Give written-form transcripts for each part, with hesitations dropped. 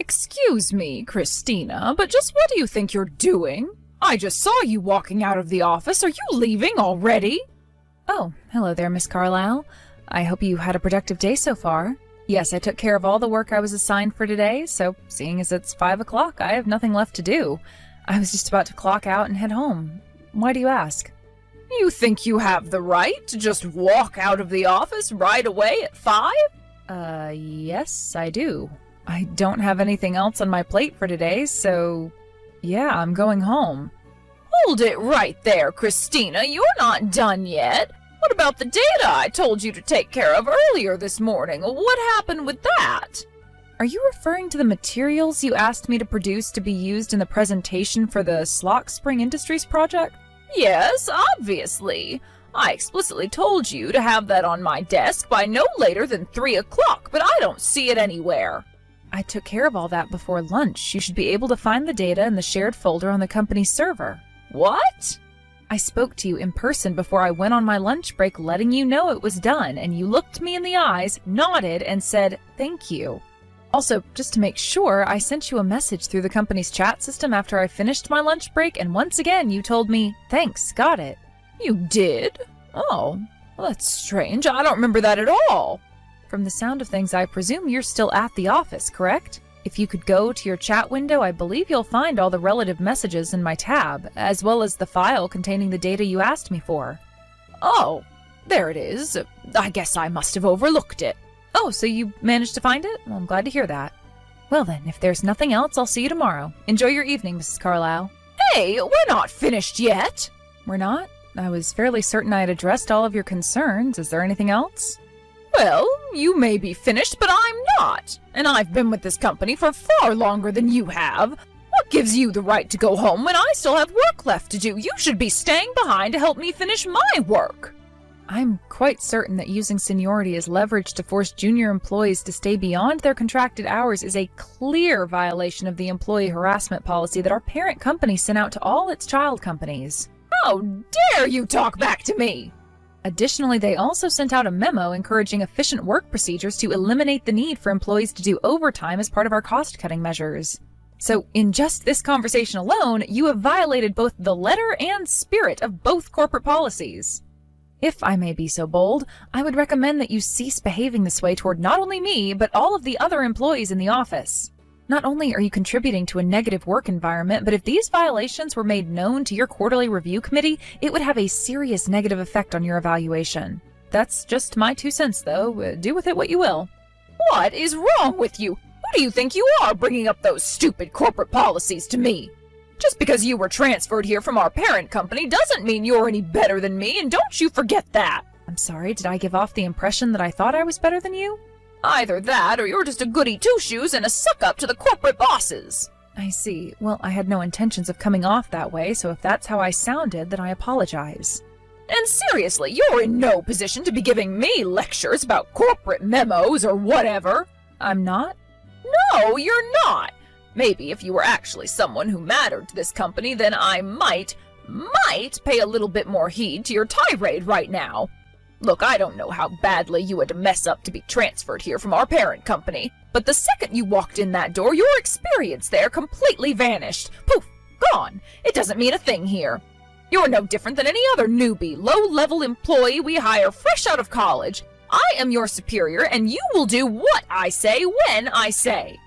Excuse me, Christina, but just what do you think you're doing? I just saw you walking out of the office. Are you leaving already? Oh, hello there, Miss Carlisle. I hope you had a productive day so far. Yes, I took care of all the work I was assigned for today, so seeing as it's 5 o'clock, I have nothing left to do. I was just about to clock out and head home. Why do you ask? You think you have the right to just walk out of the office right away at 5? Yes, I do. I don't have anything else on my plate for today, so yeah, I'm going home. Hold it right there, Christina. You're not done yet. What about the data I told you to take care of earlier this morning? What happened with that? Are you referring to the materials you asked me to produce to be used in the presentation for the Slock Spring Industries project? Yes, obviously. I explicitly told you to have that on my desk by no later than 3 o'clock, but I don't see it anywhere. I took care of all that before lunch. You should be able to find the data in the shared folder on the company's server. What? I spoke to you in person before I went on my lunch break, letting you know it was done, and you looked me in the eyes, nodded, and said, "Thank you." Also, just to make sure, I sent you a message through the company's chat system after I finished my lunch break, and once again you told me, "Thanks, got it." You did? Oh, well, that's strange. I don't remember that at all. From the sound of things, I presume you're still at the office, correct? If you could go to your chat window, I believe you'll find all the relative messages in my tab, as well as the file containing the data you asked me for. Oh, there it is. I guess I must have overlooked it. Oh, so you managed to find it? Well, I'm glad to hear that. Well then, if there's nothing else, I'll see you tomorrow. Enjoy your evening, Mrs. Carlisle. Hey, we're not finished yet. We're not? I was fairly certain I had addressed all of your concerns. Is there anything else? Well, you may be finished, but I'm not. And I've been with this company for far longer than you have. What gives you the right to go home when I still have work left to do? You should be staying behind to help me finish my work. I'm quite certain that using seniority as leverage to force junior employees to stay beyond their contracted hours is a clear violation of the employee harassment policy that our parent company sent out to all its child companies. How dare you talk back to me? Additionally, they also sent out a memo encouraging efficient work procedures to eliminate the need for employees to do overtime as part of our cost-cutting measures. So, in just this conversation alone, you have violated both the letter and spirit of both corporate policies. If I may be so bold, I would recommend that you cease behaving this way toward not only me, but all of the other employees in the office. Not only are you contributing to a negative work environment, but if these violations were made known to your quarterly review committee, it would have a serious negative effect on your evaluation. That's just my 2 cents, though. Do with it what you will. What is wrong with you? Who do you think you are bringing up those stupid corporate policies to me? Just because you were transferred here from our parent company doesn't mean you're any better than me, and don't you forget that. I'm sorry, did I give off the impression that I thought I was better than you? Either that, or you're just a goody two-shoes and a suck-up to the corporate bosses. I see. Well, I had no intentions of coming off that way, so if that's how I sounded, then I apologize. And seriously, you're in no position to be giving me lectures about corporate memos or whatever. I'm not? No, you're not. Maybe if you were actually someone who mattered to this company, then I might pay a little bit more heed to your tirade right now. Look, I don't know how badly you had to mess up to be transferred here from our parent company, but the second you walked in that door, your experience there completely vanished. Poof, gone. It doesn't mean a thing here. You're no different than any other newbie, low-level employee we hire fresh out of college. I am your superior, and you will do what I say when I say.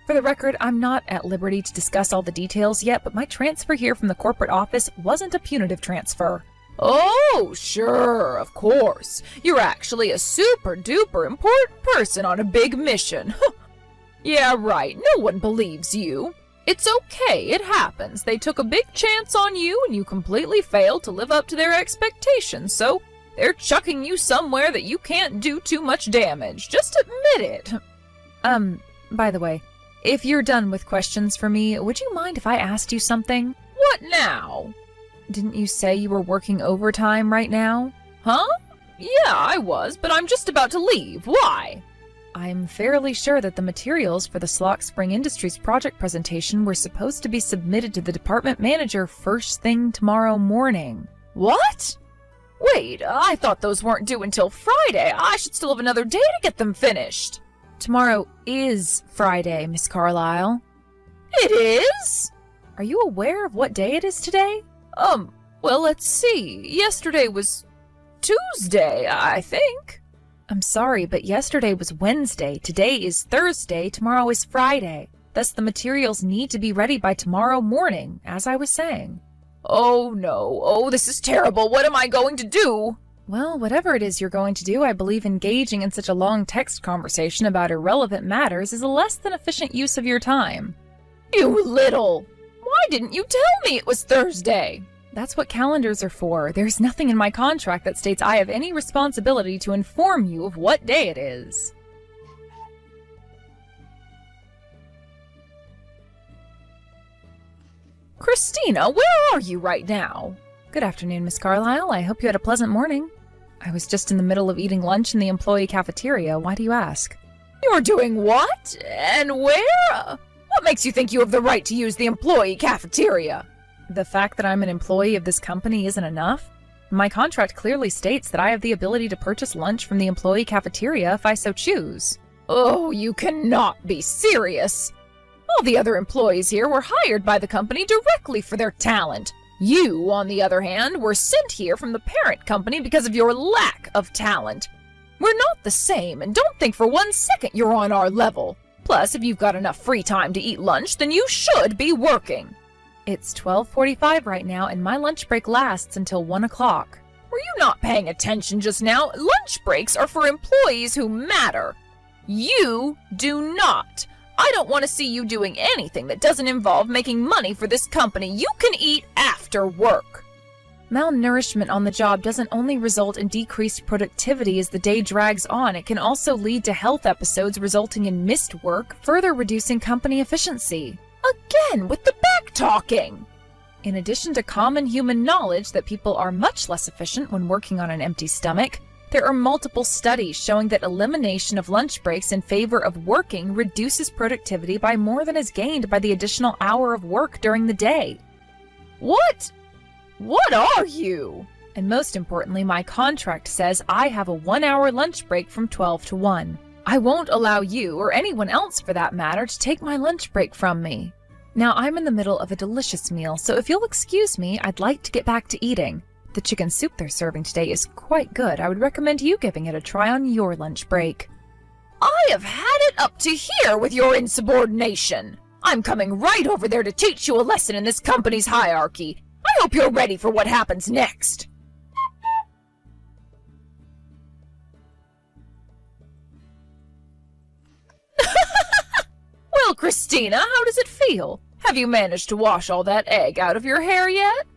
For the record, I'm not at liberty to discuss all the details yet, but my transfer here from the corporate office wasn't a punitive transfer. Oh, sure, of course. You're actually a super-duper important person on a big mission. Yeah, right, no one believes you. It's okay, it happens. They took a big chance on you and you completely failed to live up to their expectations, so they're chucking you somewhere that you can't do too much damage. Just admit it. By the way, if you're done with questions for me, would you mind if I asked you something? What now? Didn't you say you were working overtime right now? Huh? Yeah, I was, but I'm just about to leave. Why? I'm fairly sure that the materials for the Slock Spring Industries project presentation were supposed to be submitted to the department manager first thing tomorrow morning. What? Wait, I thought those weren't due until Friday. I should still have another day to get them finished. Tomorrow is Friday, Miss Carlisle. It is? Are you aware of what day it is today? Well, let's see. Yesterday was Tuesday, I think. I'm sorry, but yesterday was Wednesday, today is Thursday, tomorrow is Friday. Thus, the materials need to be ready by tomorrow morning, as I was saying. Oh no, oh this is terrible, what am I going to do? Well, whatever it is you're going to do, I believe engaging in such a long text conversation about irrelevant matters is a less than efficient use of your time. You little! Why didn't you tell me it was Thursday? That's what calendars are for. There's nothing in my contract that states I have any responsibility to inform you of what day it is. Christina, where are you right now? Good afternoon, Miss Carlisle. I hope you had a pleasant morning. I was just in the middle of eating lunch in the employee cafeteria. Why do you ask? You're doing what? And where? What makes you think you have the right to use the employee cafeteria? The fact that I'm an employee of this company isn't enough. My contract clearly states that I have the ability to purchase lunch from the employee cafeteria if I so choose. Oh, you cannot be serious. All the other employees here were hired by the company directly for their talent. You, on the other hand, were sent here from the parent company because of your lack of talent. We're not the same, and don't think for 1 second you're on our level. Plus, if you've got enough free time to eat lunch, then you should be working. It's 12:45 right now, and my lunch break lasts until 1 o'clock. Were you not paying attention just now? Lunch breaks are for employees who matter. You do not. I don't want to see you doing anything that doesn't involve making money for this company. You can eat after work. Malnourishment on the job doesn't only result in decreased productivity as the day drags on, it can also lead to health episodes resulting in missed work, further reducing company efficiency. Again, with the back-talking! In addition to common human knowledge that people are much less efficient when working on an empty stomach, there are multiple studies showing that elimination of lunch breaks in favor of working reduces productivity by more than is gained by the additional hour of work during the day. What? What are you? And most importantly, my contract says I have a 1-hour lunch break from 12 to 1. I won't allow you, or anyone else for that matter, to take my lunch break from me. Now, I'm in the middle of a delicious meal, so if you'll excuse me, I'd like to get back to eating. The chicken soup they're serving today is quite good. I would recommend you giving it a try on your lunch break. I have had it up to here with your insubordination. I'm coming right over there to teach you a lesson in this company's hierarchy. I hope you're ready for what happens next. Well, Christina, how does it feel? Have you managed to wash all that egg out of your hair yet?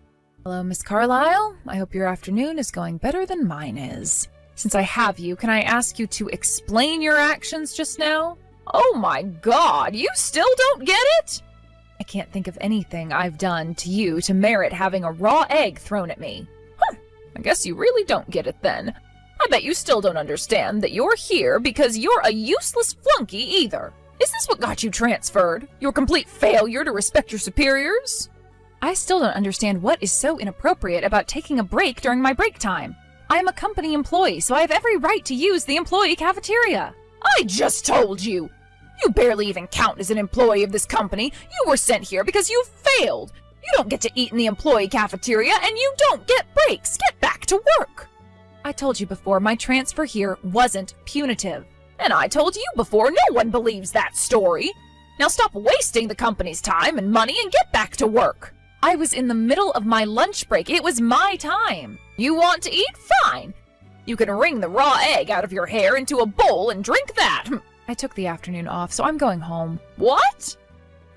Hello, Miss Carlisle. I hope your afternoon is going better than mine is. Since I have you, can I ask you to explain your actions just now? Oh my God, you still don't get it? I can't think of anything I've done to you to merit having a raw egg thrown at me. I guess you really don't get it then. I bet you still don't understand that you're here because you're a useless flunky either. Is this what got you transferred? Your complete failure to respect your superiors? I still don't understand what is so inappropriate about taking a break during my break time. I am a company employee, so I have every right to use the employee cafeteria. I just told you! You barely even count as an employee of this company. You were sent here because you failed. You don't get to eat in the employee cafeteria, and you don't get breaks. Get back to work. I told you before, my transfer here wasn't punitive. And I told you before, no one believes that story. Now stop wasting the company's time and money and get back to work. I was in the middle of my lunch break. It was my time. You want to eat? Fine. You can wring the raw egg out of your hair into a bowl and drink that. I took the afternoon off, so I'm going home. What?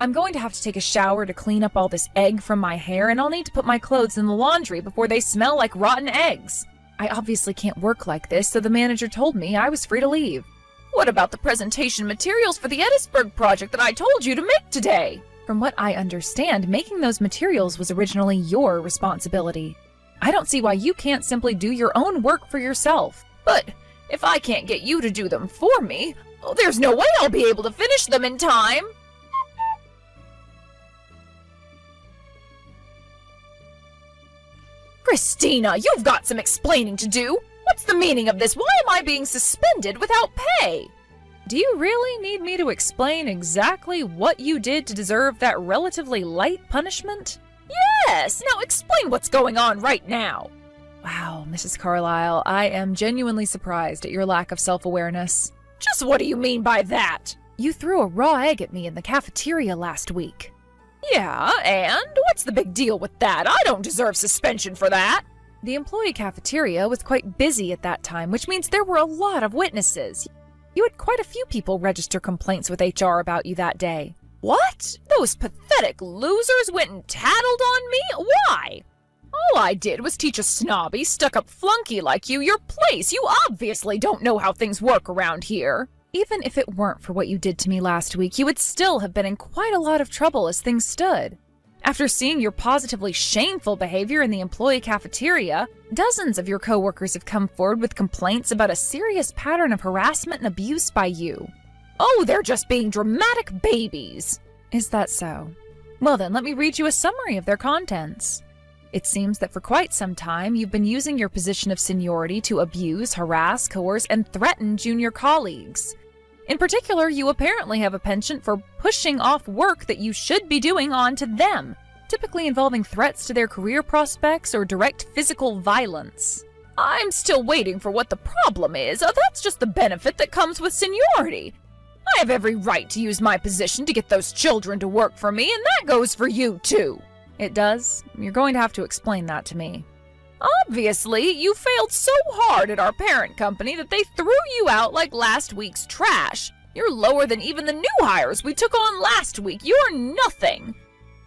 I'm going to have to take a shower to clean up all this egg from my hair, and I'll need to put my clothes in the laundry before they smell like rotten eggs. I obviously can't work like this, so the manager told me I was free to leave. What about the presentation materials for the Edisburg project that I told you to make today? From what I understand, making those materials was originally your responsibility. I don't see why you can't simply do your own work for yourself. But if I can't get you to do them for me, there's no way I'll be able to finish them in time. Christina, you've got some explaining to do. What's the meaning of this? Why am I being suspended without pay? Do you really need me to explain exactly what you did to deserve that relatively light punishment? Yes, now explain what's going on right now. Wow, Mrs. Carlyle, I am genuinely surprised at your lack of self-awareness. Just what do you mean by that? You threw a raw egg at me in the cafeteria last week. Yeah, and what's the big deal with that? I don't deserve suspension for that. The employee cafeteria was quite busy at that time, which means there were a lot of witnesses. You had quite a few people register complaints with HR about you that day. What? Those pathetic losers went and tattled on me? Why? All I did was teach a snobby, stuck-up flunky like you your place. You obviously don't know how things work around here. Even if it weren't for what you did to me last week, you would still have been in quite a lot of trouble as things stood. After seeing your positively shameful behavior in the employee cafeteria, dozens of your coworkers have come forward with complaints about a serious pattern of harassment and abuse by you. Oh, they're just being dramatic babies. Is that so? Well then, let me read you a summary of their contents. It seems that for quite some time, you've been using your position of seniority to abuse, harass, coerce, and threaten junior colleagues. In particular, you apparently have a penchant for pushing off work that you should be doing onto them, typically involving threats to their career prospects or direct physical violence. I'm still waiting for what the problem is. That's just the benefit that comes with seniority. I have every right to use my position to get those children to work for me, and that goes for you, too. It does? You're going to have to explain that to me. Obviously, you failed so hard at our parent company that they threw you out like last week's trash. You're lower than even the new hires we took on last week. You're nothing.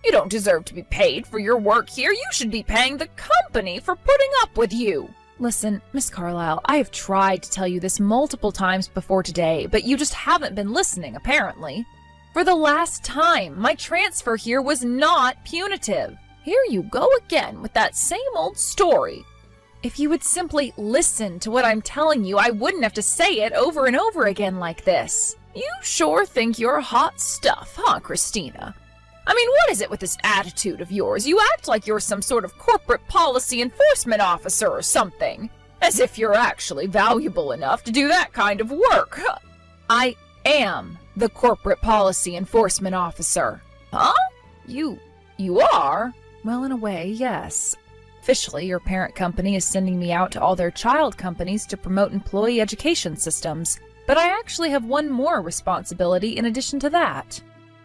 You don't deserve to be paid for your work here. You should be paying the company for putting up with you. Listen, Miss Carlyle, I have tried to tell you this multiple times before today, but you just haven't been listening, apparently. For the last time, my transfer here was not punitive. Here you go again with that same old story. If you would simply listen to what I'm telling you, I wouldn't have to say it over and over again like this. You sure think you're hot stuff, huh, Christina? I mean, what is it with this attitude of yours? You act like you're some sort of corporate policy enforcement officer or something. As if you're actually valuable enough to do that kind of work. I am the corporate policy enforcement officer. Huh? You are? Well, in a way, yes. Officially, your parent company is sending me out to all their child companies to promote employee education systems, but I actually have one more responsibility in addition to that.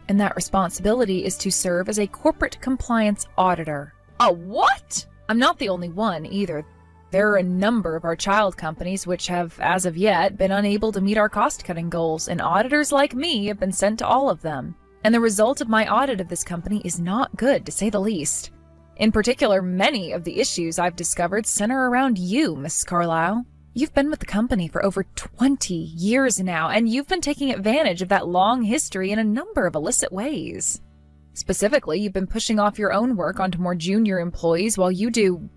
And that responsibility is to serve as a corporate compliance auditor. A what? I'm not the only one, either. There are a number of our child companies which have, as of yet, been unable to meet our cost-cutting goals, and auditors like me have been sent to all of them. And the result of my audit of this company is not good, to say the least. In particular, many of the issues I've discovered center around you, Miss Carlyle. You've been with the company for over 20 years now, and you've been taking advantage of that long history in a number of illicit ways. Specifically, you've been pushing off your own work onto more junior employees while you do,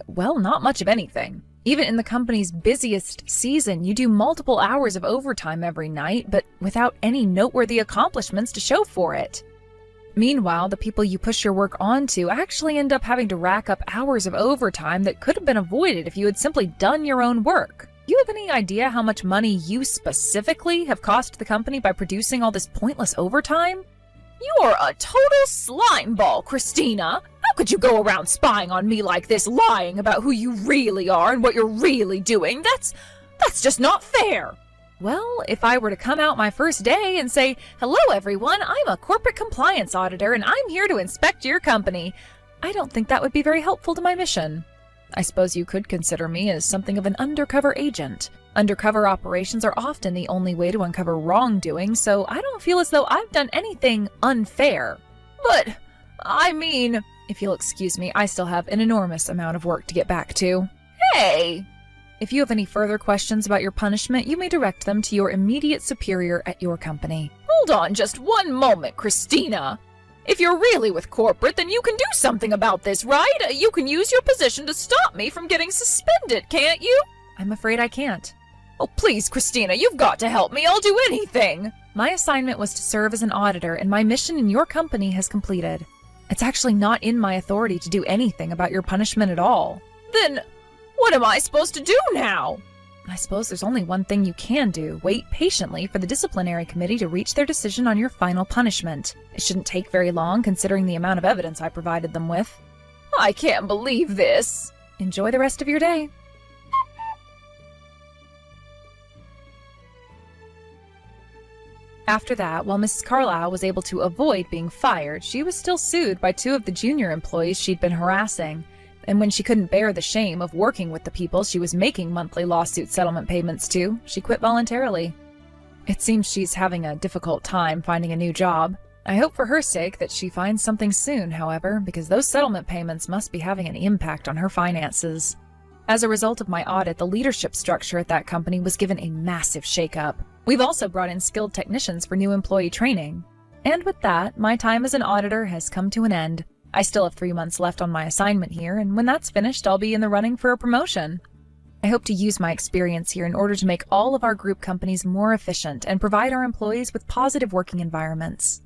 well, not much of anything. Even in the company's busiest season, you do multiple hours of overtime every night, but without any noteworthy accomplishments to show for it. Meanwhile, the people you push your work onto actually end up having to rack up hours of overtime that could have been avoided if you had simply done your own work. Do you have any idea how much money you specifically have cost the company by producing all this pointless overtime? You're a total slime ball, Christina. How could you go around spying on me like this, lying about who you really are and what you're really doing? That's just not fair. Well, if I were to come out my first day and say, "Hello everyone, I'm a corporate compliance auditor and I'm here to inspect your company," I don't think that would be very helpful to my mission. I suppose you could consider me as something of an undercover agent. Undercover operations are often the only way to uncover wrongdoing, so I don't feel as though I've done anything unfair. But, I mean, if you'll excuse me, I still have an enormous amount of work to get back to. Hey! If you have any further questions about your punishment, you may direct them to your immediate superior at your company. Hold on just one moment, Christina. If you're really with corporate, then you can do something about this, right? You can use your position to stop me from getting suspended, can't you? I'm afraid I can't. Oh, please, Christina, you've got to help me. I'll do anything. My assignment was to serve as an auditor, and my mission in your company has completed. It's actually not in my authority to do anything about your punishment at all. Then what am I supposed to do now? I suppose there's only one thing you can do. Wait patiently for the disciplinary committee to reach their decision on your final punishment. It shouldn't take very long considering the amount of evidence I provided them with. I can't believe this. Enjoy the rest of your day. After that, while Mrs. Carlisle was able to avoid being fired, she was still sued by 2 of the junior employees she'd been harassing. And when she couldn't bear the shame of working with the people she was making monthly lawsuit settlement payments to, she quit voluntarily. It seems she's having a difficult time finding a new job. I hope for her sake that she finds something soon, however, because those settlement payments must be having an impact on her finances. As a result of my audit, the leadership structure at that company was given a massive shakeup. We've also brought in skilled technicians for new employee training. And with that, my time as an auditor has come to an end. I still have 3 months left on my assignment here, and when that's finished, I'll be in the running for a promotion. I hope to use my experience here in order to make all of our group companies more efficient and provide our employees with positive working environments.